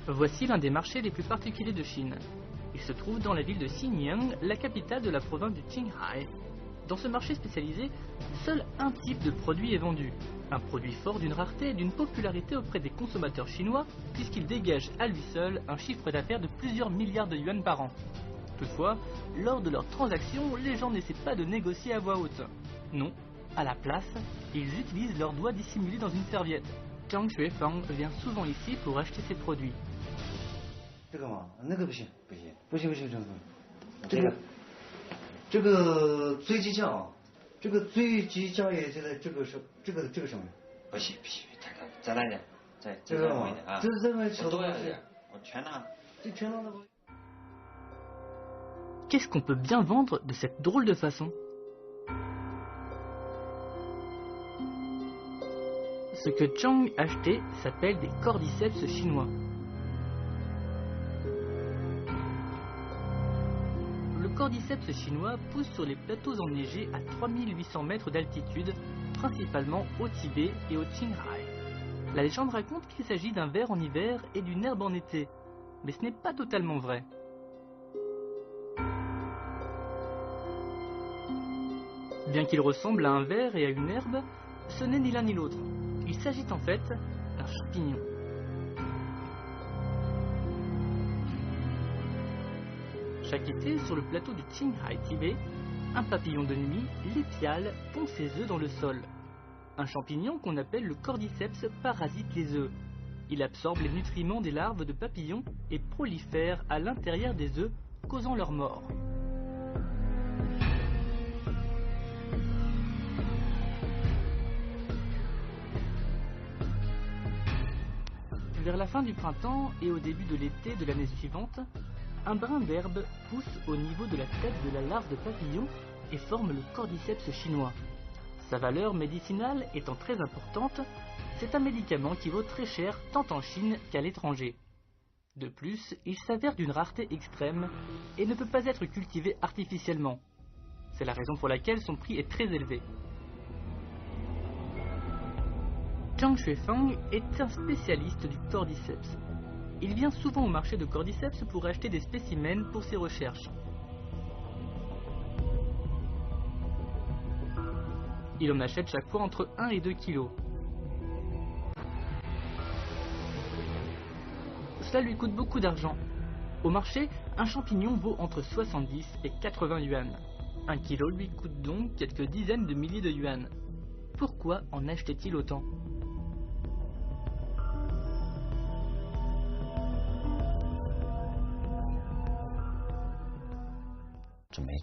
Voici l'un des marchés les plus particuliers de Chine. Il se trouve dans la ville de Xinyang, la capitale de la province du Qinghai. Dans ce marché spécialisé, seul un type de produit est vendu. Un produit fort d'une rareté et d'une popularité auprès des consommateurs chinois, puisqu'il dégage à lui seul un chiffre d'affaires de plusieurs milliards de yuan par an. Toutefois, lors de leurs transactions, les gens n'essaient pas de négocier à voix haute. Non, à la place, ils utilisent leurs doigts dissimulés dans une serviette. Zhang Xuefang vient souvent ici pour acheter ses produits. Qu'est-ce qu'on peut bien vendre de cette drôle de façon? Ce que Zhang achetait s'appelle des cordyceps chinois. Le cordyceps chinois pousse sur les plateaux enneigés à 3800 mètres d'altitude, principalement au Tibet et au Qinghai. La légende raconte qu'il s'agit d'un ver en hiver et d'une herbe en été, mais ce n'est pas totalement vrai. Bien qu'il ressemble à un ver et à une herbe, ce n'est ni l'un ni l'autre. Il s'agit en fait d'un champignon. Chaque été, sur le plateau du Qinghai Tibet, un papillon de nuit, l'épiale, pond ses œufs dans le sol. Un champignon qu'on appelle le cordyceps parasite les œufs. Il absorbe les nutriments des larves de papillons et prolifère à l'intérieur des œufs, causant leur mort. Vers la fin du printemps et au début de l'été de l'année suivante, un brin d'herbe pousse au niveau de la tête de la larve de papillon et forme le cordyceps chinois. Sa valeur médicinale étant très importante, c'est un médicament qui vaut très cher tant en Chine qu'à l'étranger. De plus, il s'avère d'une rareté extrême et ne peut pas être cultivé artificiellement. C'est la raison pour laquelle son prix est très élevé. Zhang Xuefang est un spécialiste du cordyceps. Il vient souvent au marché de cordyceps pour acheter des spécimens pour ses recherches. Il en achète chaque fois entre 1 et 2 kilos. Cela lui coûte beaucoup d'argent. Au marché, un champignon vaut entre 70 et 80 yuan. 1 kilo lui coûte donc quelques dizaines de milliers de yuan. Pourquoi en achetait-il autant ?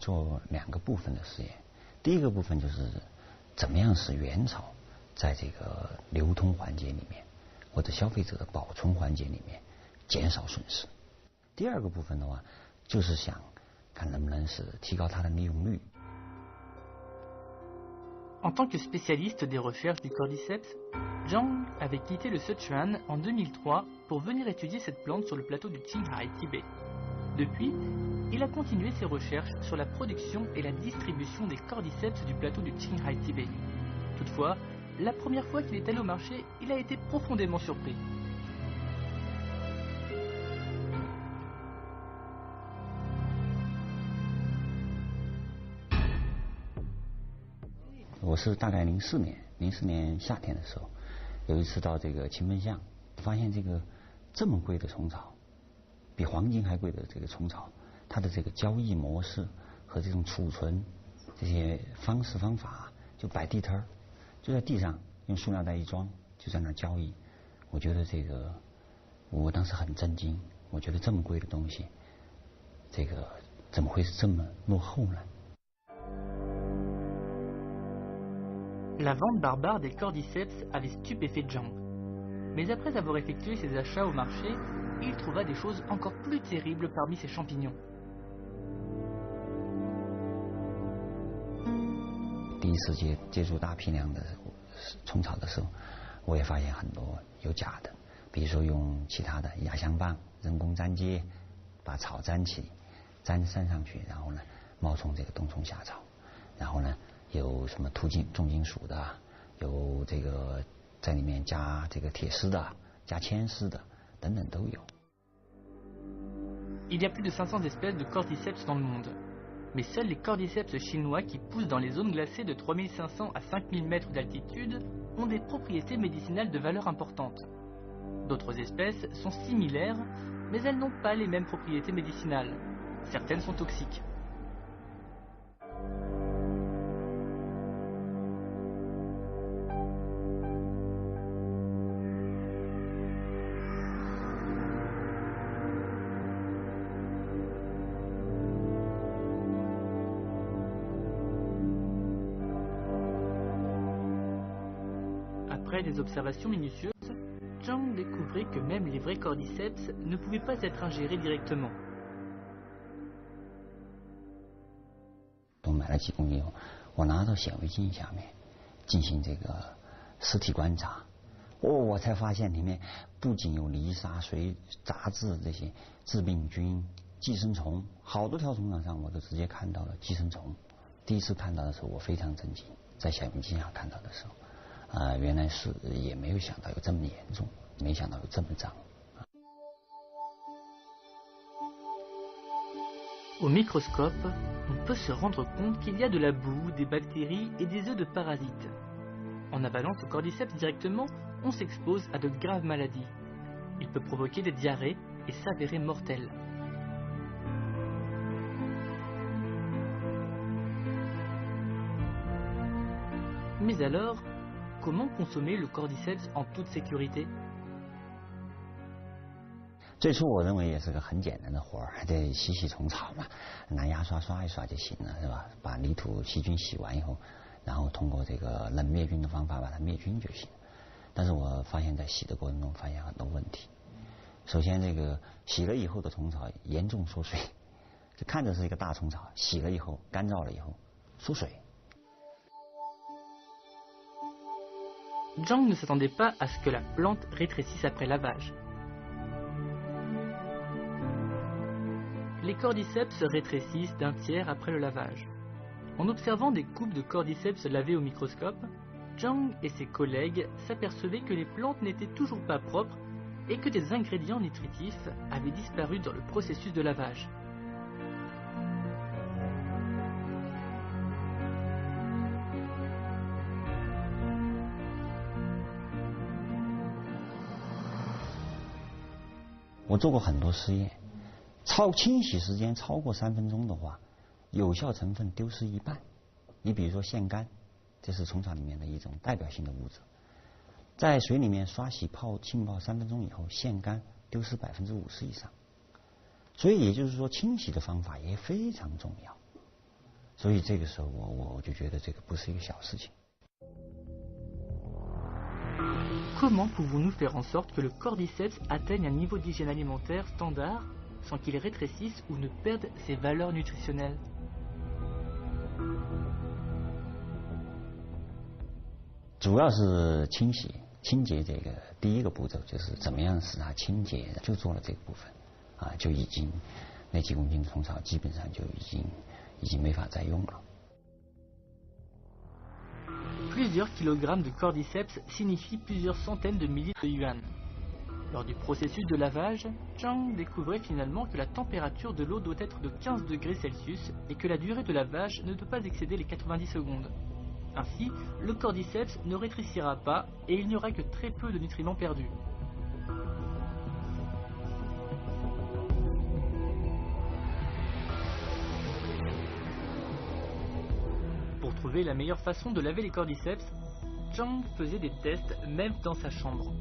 做2个部分的实验，第一个部分就是怎么样使原草在这个流通环节里面或者消费者的保存环节里面减少损失。第二个部分的话，就是想看能不能是提高它的利用率。En tant que spécialiste des recherches du cordyceps, Zhang avait quitté le Sichuan en 2003 pour venir étudier cette plante sur le plateau du Qinghai Tibet. Depuis, il a continué ses recherches sur la production et la distribution des cordyceps du plateau du Qinghai Tibet. Toutefois, la première fois qu'il est allé au marché, il a été profondément surpris. Je 大概04年夏天的时候，有一次到这个清风巷，发现这个这么贵的虫草，比黄金还贵的这个虫草。它的这个交易模式和这种储存这些方式方法，就摆地摊儿，就在地上用塑料袋一装，就在那交易。我觉得这个，我当时很震惊，我觉得这么贵的东西，这个怎么会是这么落后呢？ La vente barbare des cordyceps avait stupéfait Zhang. Mais après avoir effectué ses achats au marché, il trouva des choses encore plus terribles parmi ces champignons. 第一次接触大批量的虫草的时候，我也发现很多有假的，比如说用其他的压香棒、人工粘接，把草粘起，粘上去，然后呢冒充这个冬虫夏草，然后呢有什么涂重金属的，有这个在里面加这个铁丝的、加铅丝的等等都有。Il y a plus de 500 espèces de cordyceps dans le monde. Mais seuls les cordyceps chinois qui poussent dans les zones glacées de 3500 à 5000 mètres d'altitude ont des propriétés médicinales de valeur importante. D'autres espèces sont similaires, mais elles n'ont pas les mêmes propriétés médicinales. Certaines sont toxiques. Après des observations minutieuses, Zhang découvrit que même les vrais cordyceps ne pouvaient pas être ingérés directement. 我买了几公斤以后，我拿到显微镜下面进行这个实体观察，我才发现里面不仅有泥沙、水、杂质这些致病菌、寄生虫，好多条虫场上我都直接看到了寄生虫。第一次看到的时候，我非常震惊，在显微镜下看到的时候。 原来是也没有想到有这么严重，没想到有这么脏。Au microscope, on peut se rendre compte qu'il y a de la boue, des bactéries et des œufs de parasites. En avalant ce cordyceps directement, on s'expose à de graves maladies. Il peut provoquer des diarrhées et s'avérer mortel. Mais alors, comment consommer le cordyceps en toute sécurité? 最初我认为也是个很简单的活儿，得洗洗虫草嘛，拿牙刷刷一刷就行了，是吧？把泥土细菌洗完以后，然后通过这个冷灭菌的方法把它灭菌就行。但是我发现在洗的过程中发现很多问题。首先，这个洗了以后的虫草严重缩水，就看着是一个大虫草，洗了以后干燥了以后缩水。 Zhang ne s'attendait pas à ce que la plante rétrécisse après lavage. Les cordyceps se rétrécissent d'un tiers après le lavage. En observant des coupes de cordyceps lavées au microscope, Zhang et ses collègues s'apercevaient que les plantes n'étaient toujours pas propres et que des ingrédients nutritifs avaient disparu dans le processus de lavage. Je 我做过很多实验，清洗时间超过3分钟的话，有效成分丢失一半。你比如说腺苷，这是虫草里面的一种代表性的物质，在水里面刷洗浸泡3分钟以后，腺苷丢失50%以上。所以也就是说，清洗的方法也非常重要。所以这个时候我就觉得这个不是一个小事情。 Comment pouvons-nous faire en sorte que le cordyceps atteigne un niveau d'hygiène alimentaire standard sans qu'il rétrécisse ou ne perde ses valeurs nutritionnelles? 主要是清洗、清洁这个第一个步骤就是怎么样使它清洁，就做了这个部分，就已经那几公斤的虫草基本上就已经没法再用了。 Plusieurs kilogrammes de cordyceps signifient plusieurs centaines de milliers de yuan. Lors du processus de lavage, Zhang découvrait finalement que la température de l'eau doit être de 15 degrés Celsius et que la durée de lavage ne doit pas excéder les 90 secondes. Ainsi, le cordyceps ne rétrécira pas et il n'y aura que très peu de nutriments perdus. Pour trouver la meilleure façon de laver les cordyceps, Zhang faisait des tests même dans sa chambre.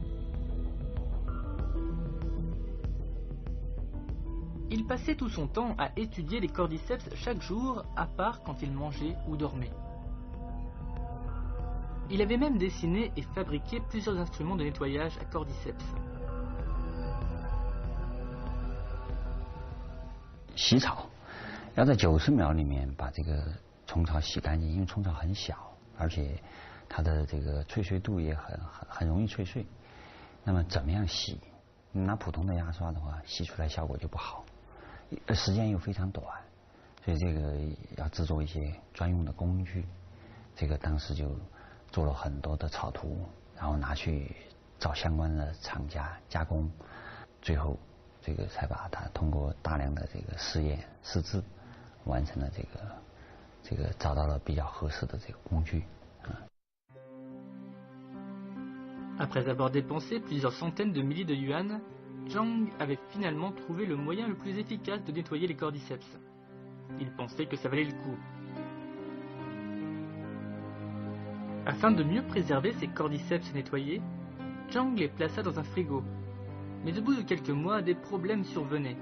Il passait tout son temps à étudier les cordyceps chaque jour, à part quand il mangeait ou dormait. Il avait même dessiné et fabriqué plusieurs instruments de nettoyage à cordyceps. 洗草要在90秒里面把这个虫草洗干净，因为虫草很小，而且它的这个脆碎度也很容易脆碎。那么怎么样洗？拿普通的牙刷的话，洗出来效果就不好，时间又非常短，所以这个要制作一些专用的工具。这个当时就做了很多的草图，然后拿去找相关的厂家加工，最后这个才把它通过大量的这个试验试制，完成了这个找到了比较合适的这个工具啊。Après avoir dépensé plusieurs centaines de milliers de yuan, Zhang avait finalement trouvé le moyen le plus efficace de nettoyer les cordyceps. Il pensait que ça valait le coup. Afin de mieux préserver ces cordyceps nettoyés, Zhang les plaça dans un frigo. Mais au bout de quelques mois, des problèmes survenaient.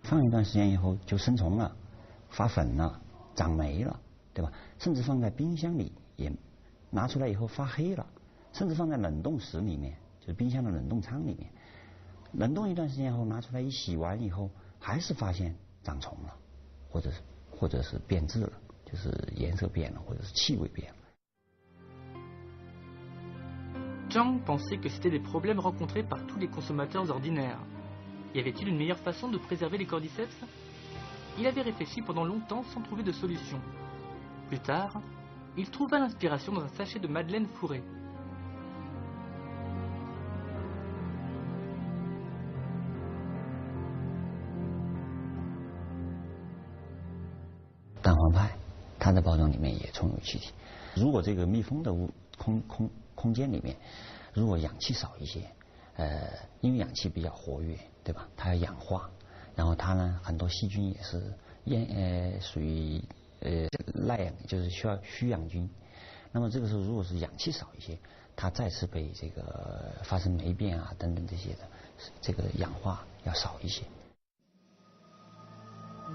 放一段时间以后就生虫了，发粉了，长霉了，对吧？甚至放在冰箱里也拿出来以后发黑了，甚至放在冷冻室里面，就是冰箱的冷冻仓里面，冷冻一段时间后拿出来一洗完以后，还是发现长虫了，或者是变质了，就是颜色变了，或者是气味变了。Zhang pensait que c'était des problèmes rencontrés par tous les consommateurs ordinaires. Y avait-il une meilleure façon de préserver les cordyceps? Il avait réfléchi pendant longtemps sans trouver de solution. Plus tard, il trouva l'inspiration dans un sachet de madeleine fourrée. 蛋黄派，它的包装里面也充有气体。如果这个密封的空间里面，如果氧气少一些，因为氧气比较活跃，对吧？它要氧化，然后它呢，很多细菌也是属于耐氧，就是需要需氧菌。那么这个时候，如果是氧气少一些，它再次被这个发生霉变啊等等这些的，这个氧化要少一些。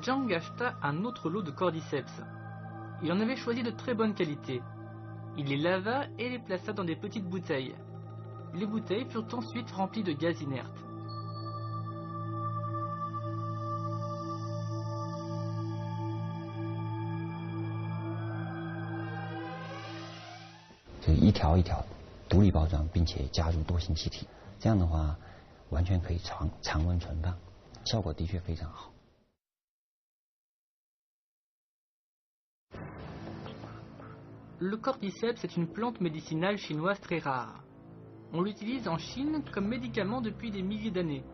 Zhang acheta un autre lot de cordyceps. Il en avait choisi de très bonne qualité. Il les lava et les plaça dans des petites bouteilles. Les bouteilles furent ensuite remplies de gaz inerte. 就一条一条独立包装，并且加入多性气体，这样的话完全可以常温存放，效果的确非常好。Le cordyceps est une plante médicinale chinoise très rare. On l'utilise en Chine comme médicament depuis des milliers d'années.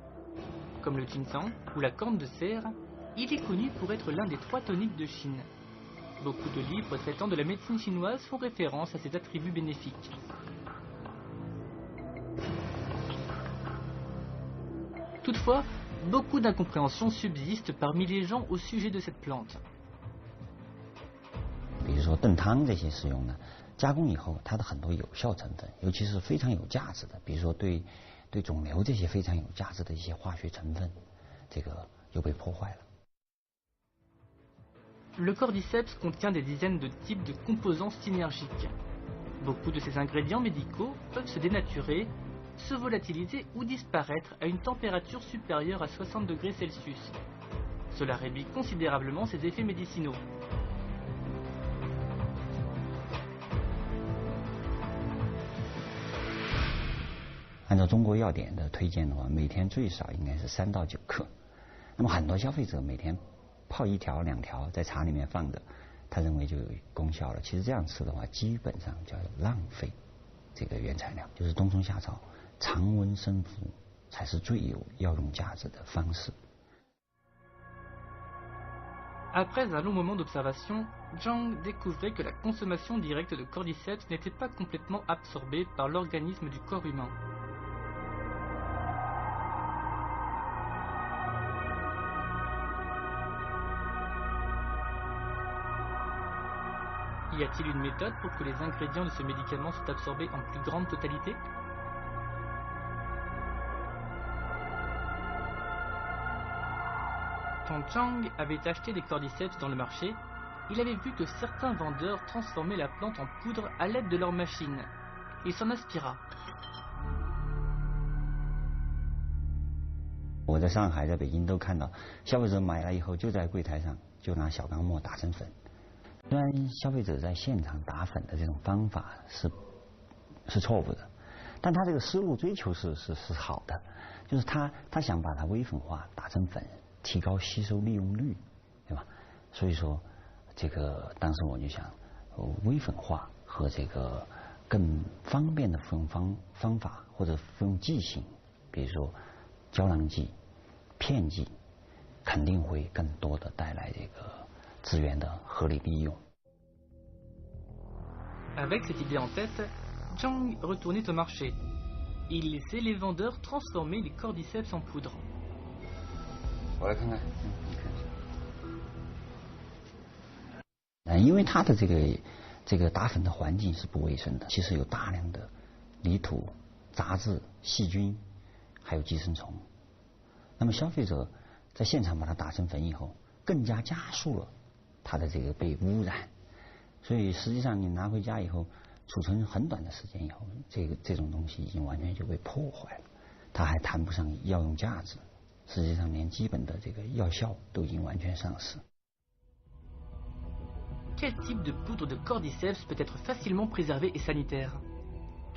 Comme le ginseng ou la corne de cerf, il est connu pour être l'un des 3 toniques de Chine. Beaucoup de livres traitant de la médecine chinoise font référence à ses attributs bénéfiques. Toutefois, beaucoup d'incompréhensions subsistent parmi les gens au sujet de cette plante. 比如说炖汤这些使用呢，加工以后它的很多有效成分，尤其是非常有价值的，比如说对肿瘤这些非常有价值的一些化学成分，这个又被破坏了。Le cordyceps contient des dizaines de types de composants synergiques. Beaucoup de ces ingrédients médicaux peuvent se dénaturer, se volatiliser ou disparaître à une température supérieure à 60 degrés Celsius. Cela réduit considérablement ses effets médicinaux. 按照中国药典的推荐的话，每天最少应该是3到9克。那么很多消费者每天泡1条2条在茶里面放着，他认为就有功效了。其实这样吃的话，基本上叫浪费这个原材料。就是冬虫夏草常温生服才是最有药用价值的方式。Après un long moment d'observation, Zhang découvrait que la consommation directe de cordyceps n'était pas complètement absorbée par l'organisme du corps humain. Y a-t-il une méthode pour que les ingrédients de ce médicament soient absorbés en plus grande totalité? Quand Zhang avait acheté des cordyceps dans le marché, il avait vu que certains vendeurs transformaient la plante en poudre à l'aide de leur machine. Il s'en inspira. 我在上海、在北京都看到，消费者买了以后就在柜台上就拿小钢末打成粉。虽然消费者在现场打粉的这种方法是错误的，但他这个思路追求是好的，就是他想把它微粉化打成粉，提高吸收利用率，对吧？所以说这个当时我就想，微粉化和这个更方便的服用方法或者服用剂型，比如说胶囊剂、片剂，肯定会更多的带来这个资源的合理利用。Avec cette idée en tête, Zhang retournait au marché. Il laissait les vendeurs transformer les cordyceps en poudre. 我来看看，因为它的这个打粉的环境是不卫生的，其实有大量的泥土、杂质、细菌，还有寄生虫。那么消费者在现场把它打成粉以后，更加加速了它的这个被污染。所以实际上你拿回家以后，储存很短的时间以后，这种东西已经完全就被破坏了，它还谈不上药用价值，实际上连基本的这个药效都已经完全丧失。Quel type de poudre de cordyceps peut être facilement préservé et sanitaire?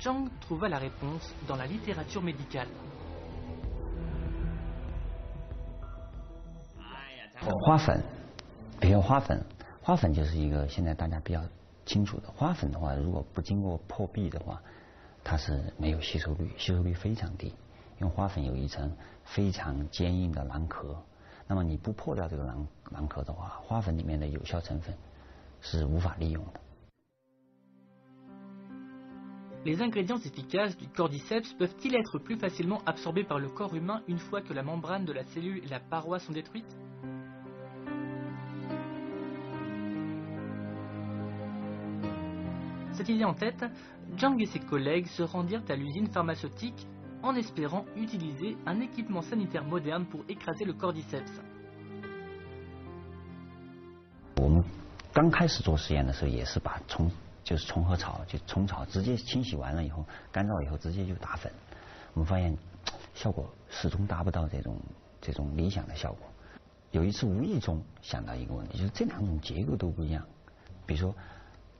Zhang trouva la réponse dans la littérature médicale. 花粉，比如花粉就是一个现在大家比较清楚的。花粉的话，如果不经过破壁的话，它是没有吸收率非常低，因为花粉有一层非常坚硬的囊壳，那么你不破掉这个囊壳的话，花粉里面的有效成分是无法利用的。Les ingrédients efficaces du cordyceps peuvent-ils être plus facilement absorbés par le corps humain une fois que la membrane de la cellule et la paroi sont détruites? Cette idée en tête, Zhang et ses collègues se rendirent à l'usine pharmaceutique en espérant utiliser un équipement sanitaire moderne pour écraser le cordyceps. 我们刚开始做实验的时候，也是把虫和草，就虫草直接清洗完了以后，干燥以后直接就打粉。我们发现效果始终达不到这种理想的效果。有一次无意中想到一个问题，就是这两种结构都不一样，比如说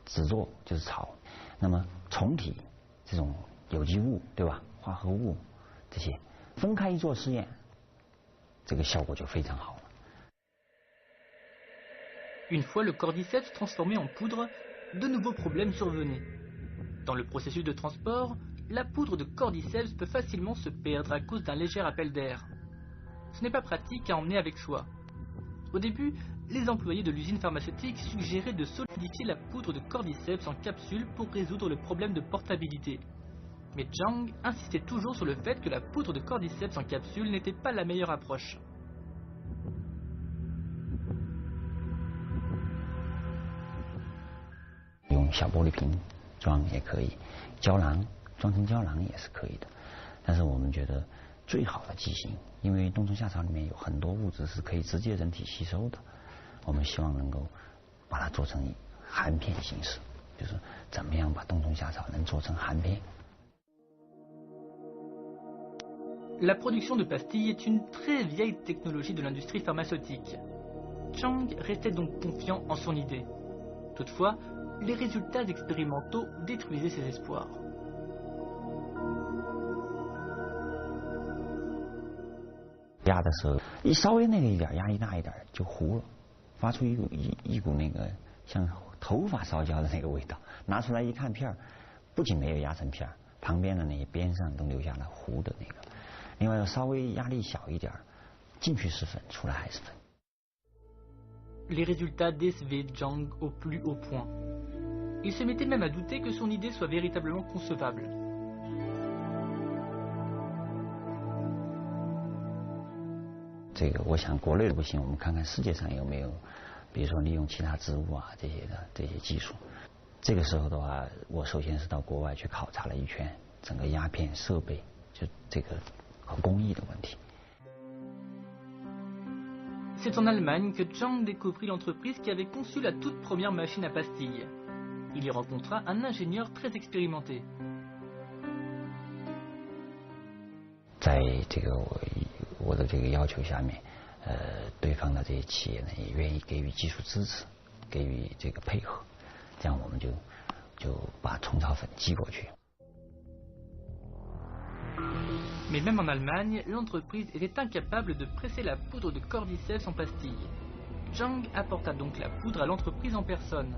纸座就是草，那么虫体这种有机物对吧，化合物这些分开一做实验，这个效果就非常好了。Une fois le cordyceps transformé en poudre, de nouveaux problèmes survenaient. Dans le processus de transport, la poudre de cordyceps peut facilement se perdre à cause d'un léger appel d'air. Ce n'est pas pratique à emmener avec soi. Au début, les employés de l'usine pharmaceutique suggéraient de solidifier la poudre de cordyceps en capsule pour résoudre le problème de portabilité. Mais Zhang insistait toujours sur le fait que la poudre de cordyceps en capsule n'était pas la meilleure approche. 用小玻璃瓶装也可以，胶囊装成胶囊也是可以的。但是我们觉得最好的剂型，因为冬虫夏草里面有很多物质是可以直接人体吸收的，我们希望能够把它做成含片形式，就是怎么样把冬虫夏草能做成含片。La production de pastilles est une très vieille technologie de l'industrie pharmaceutique. Zhang restait donc confiant en son idée. Toutefois, les résultats expérimentaux détruisaient ses espoirs. 压的时候，稍微那个一点压力大一点就糊了，发出一股那个像头发烧焦的那个味道。拿出来一看片儿，不仅没有压成片儿，旁边的那些边上都留下了糊的那个。另外稍微压力小一点，进去是粉，出来还是粉。Les résultats décevaient Zhang au plus haut point. Il se mettait même à douter que son idée soit véritablement concevable. 这个我想国内的不行，我们看看世界上有没有，比如说利用其他植物啊这些技术。这个时候的话，我首先是到国外去考察了一圈整个压片设备，就这个和工艺的问题。C'est en Allemagne que Zhang découvrit l'entreprise qui avait conçu la toute première machine à pastilles. Il y rencontra un ingénieur très expérimenté. 在这个我的这个要求下面，对方的这些企业呢也愿意给予技术支持，给予这个配合，这样我们就把虫草粉寄过去。Mais même en Allemagne, l'entreprise était incapable de presser la poudre de cordyceps en pastilles. Zhang apporta donc la poudre à l'entreprise en personne.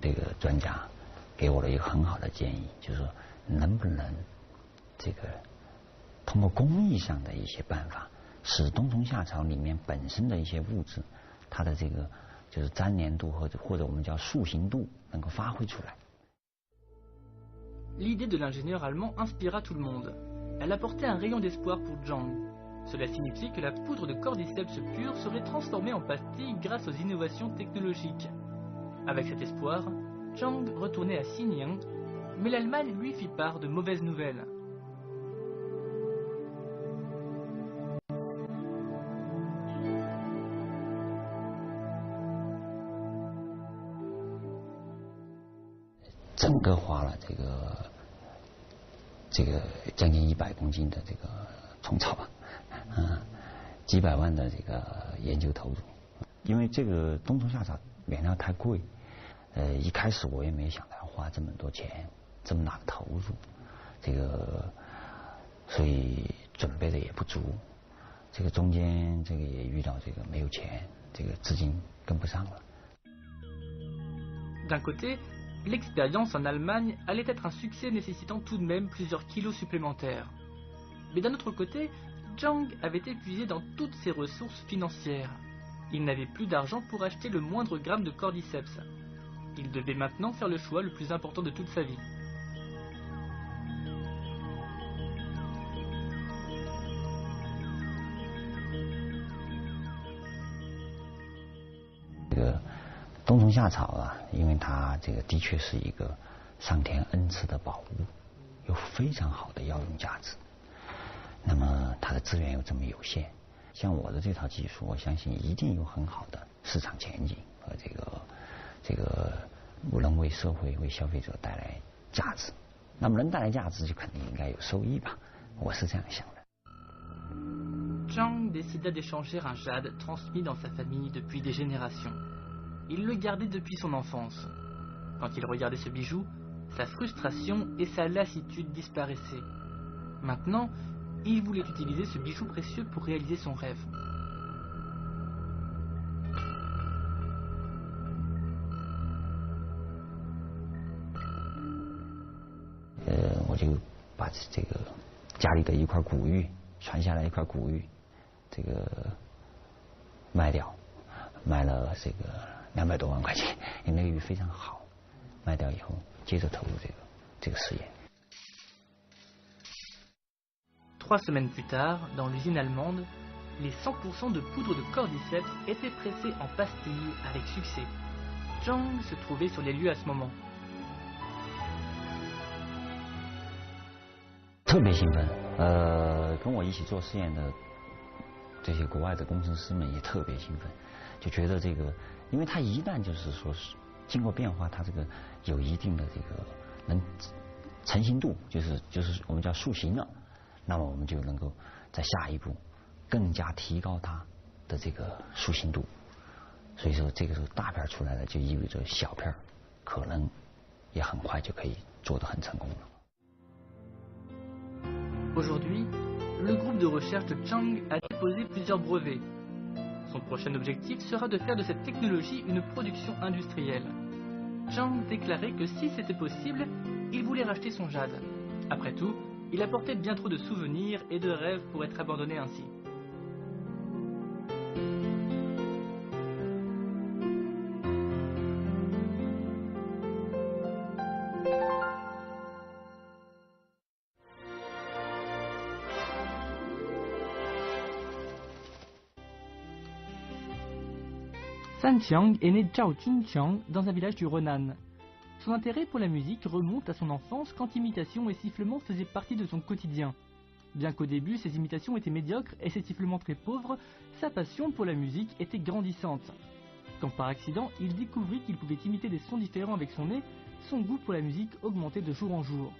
这个专家给我了一个很好的建议，就是说能不能这个通过工艺上的一些办法，使冬虫夏草里面本身的一些物质，它的这个就是粘连度或者我们叫塑形度能够发挥出来。L'idée de l'ingénieur allemand inspira tout le monde. Elle apportait un rayon d'espoir pour Zhang. Cela signifiait que la poudre de cordyceps pure serait transformée en pastille grâce aux innovations technologiques. Avec cet espoir, Zhang retournait à Xinjiang, mais l'Allemagne lui fit part de mauvaises nouvelles. Tout 花了这个将近100公斤的这个虫草几百万的这个研究投入，因为这个冬虫夏草原料太贵，一开始我也没想到要花这么多钱，这么大的投入，这个所以准备的也不足，这个中间这个也遇到这个没有钱，这个资金跟不上了。D'un côté, l'expérience en Allemagne allait être un succès nécessitant tout de même plusieurs kilos supplémentaires. Mais d'un autre côté, Zhang avait épuisé dans toutes ses ressources financières. Il n'avait plus d'argent pour acheter le moindre gramme de cordyceps. Il devait maintenant faire le choix le plus important de toute sa vie. Le 冬虫夏草啊，因为它这个的确是一个上天恩赐的宝物，有非常好的药用价值。那么它的资源又这么有限，像我的这套技术，我相信一定有很好的市场前景和这个无论为社会为消费者带来价值。那么能带来价值，就肯定应该有收益吧，我是这样想的。Zhang décida d'échanger un jade transmis dans sa famille depuis des générations. Il le gardait depuis son enfance. Quand il regardait ce bijou, sa frustration et sa lassitude disparaissaient. Maintenant, il voulait utiliser ce bijou précieux pour réaliser son rêve. 我就把这个家里的一块古玉，传下来一块古玉，这个卖掉，卖了这个200多万块钱，因为那个玉非常好，卖掉以后接着投入这个事业。3 semaines plus tard, dans l'usine allemande, les 100% de poudre de cordyceps étaient pressés en pastilles avec succès. Zhang se trouvait sur les lieux à ce moment. 特别兴奋，跟我一起做试验的这些国外的工程师们也特别兴奋，就觉得这个，因为它一旦就是说是经过变化，它这个有一定的这个能成型度，就是我们叫塑形了，那么我们就能够在下一步更加提高它的这个塑形度。所以说这个时候大片出来了，就意味着小片可能也很快就可以做得很成功了。Aujourd'hui, le groupe de recherche de Zhang a déposé plusieurs brevets. Son prochain objectif sera de faire de cette technologie une production industrielle. Zhang déclarait que si c'était possible, il voulait racheter son jade. Après tout, il apportait bien trop de souvenirs et de rêves pour être abandonné ainsi. San Qiang est né Zhao Junqiang dans un village du Renan. Son intérêt pour la musique remonte à son enfance quand imitation et sifflement faisaient partie de son quotidien. Bien qu'au début ses imitations étaient médiocres et ses sifflements très pauvres, sa passion pour la musique était grandissante. Quand par accident il découvrit qu'il pouvait imiter des sons différents avec son nez, son goût pour la musique augmentait de jour en jour.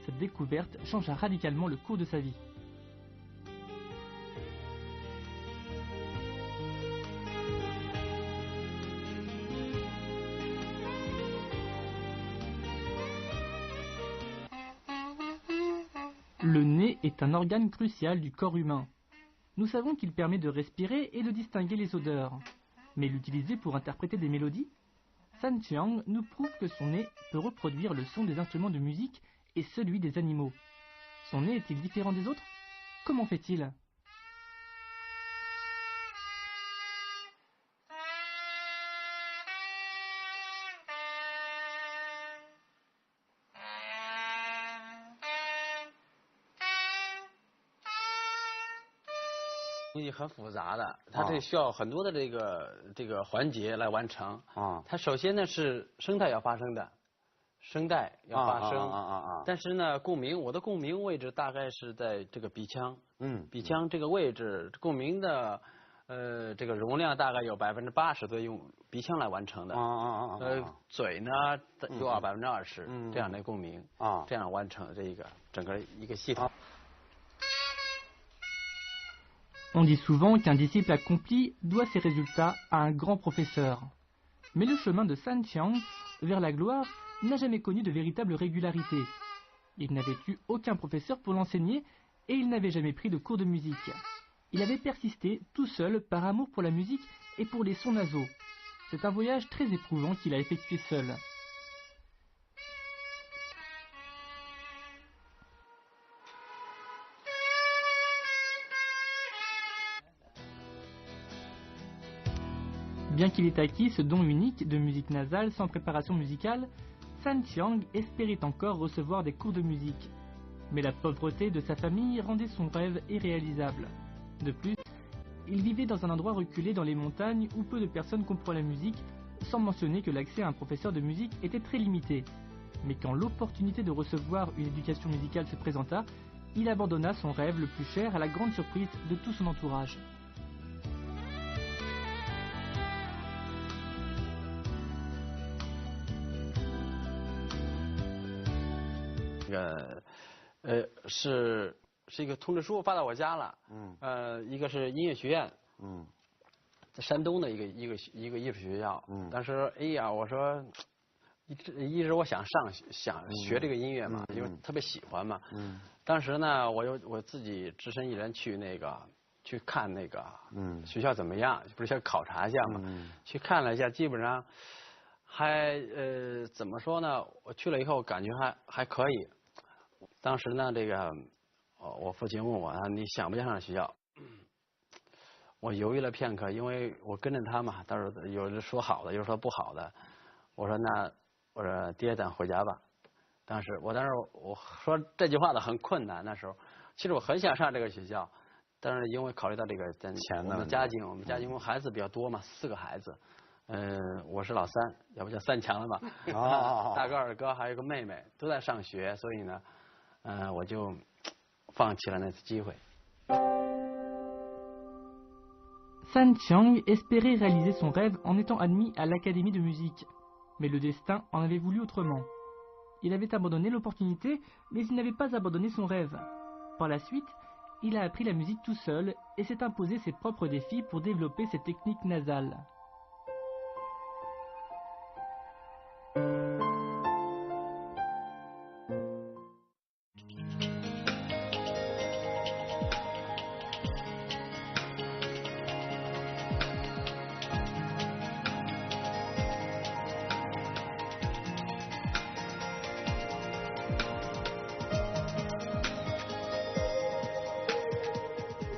Cette découverte changea radicalement le cours de sa vie. Le nez est un organe crucial du corps humain. Nous savons qu'il permet de respirer et de distinguer les odeurs. Mais l'utiliser pour interpréter des mélodies? San Qiang nous prouve que son nez peut reproduire le son des instruments de musique et celui des animaux. Son nez est-il différent des autres? Comment fait-il?东西很复杂的，它这需要很多的这个环节来完成。它首先呢是声带要发声的，声带要发声。但是呢，我的共鸣位置大概是在这个鼻腔。鼻腔这个位置，共鸣的这个容量大概有80%都用鼻腔来完成的。嘴呢又要20%这样的共鸣。这样完成这个整个一个系统。On dit souvent qu'un disciple accompli doit ses résultats à un grand professeur. Mais le chemin de San Qiang vers la gloire n'a jamais connu de véritable régularité. Il n'avait eu aucun professeur pour l'enseigner et il n'avait jamais pris de cours de musique. Il avait persisté tout seul par amour pour la musique et pour les sons nasaux. C'est un voyage très éprouvant qu'il a effectué seul. Bien qu'il ait acquis ce don unique de musique nasale sans préparation musicale, San Qiang espérait encore recevoir des cours de musique. Mais la pauvreté de sa famille rendait son rêve irréalisable. De plus, il vivait dans un endroit reculé dans les montagnes où peu de personnes comprennent la musique, sans mentionner que l'accès à un professeur de musique était très limité. Mais quand l'opportunité de recevoir une éducation musicale se présenta, il abandonna son rêve le plus cher à la grande surprise de tout son entourage. 是一个通知书发到我家了。一个是音乐学院。在山东的一个艺术学校。当时哎呀，我说一直我想学这个音乐嘛，因为特别喜欢嘛。当时呢，我自己只身一人去看那个学校怎么样，不是想考察一下嘛。去看了一下，基本上还怎么说呢？我去了以后感觉还可以。 当时呢，我父亲问我啊，你想不想上学校？我犹豫了片刻，因为我跟着他嘛，到时候有人说好的，有人说不好的。我说爹，咱回家吧。当时我说这句话的很困难，那时候其实我很想上这个学校，但是因为考虑到这个我们家境孩子比较多嘛，4个孩子。我是老三，要不叫三强了吧？大哥、二哥还有个妹妹都在上学，所以呢，我就放弃了那次机会。 San Qiang espérait réaliser son rêve en étant admis à l'académie de musique. Mais le destin en avait voulu autrement. Il avait abandonné l'opportunité, mais il n'avait pas abandonné son rêve. Par la suite, il a appris la musique tout seul et s'est imposé ses propres défis pour développer ses techniques nasales.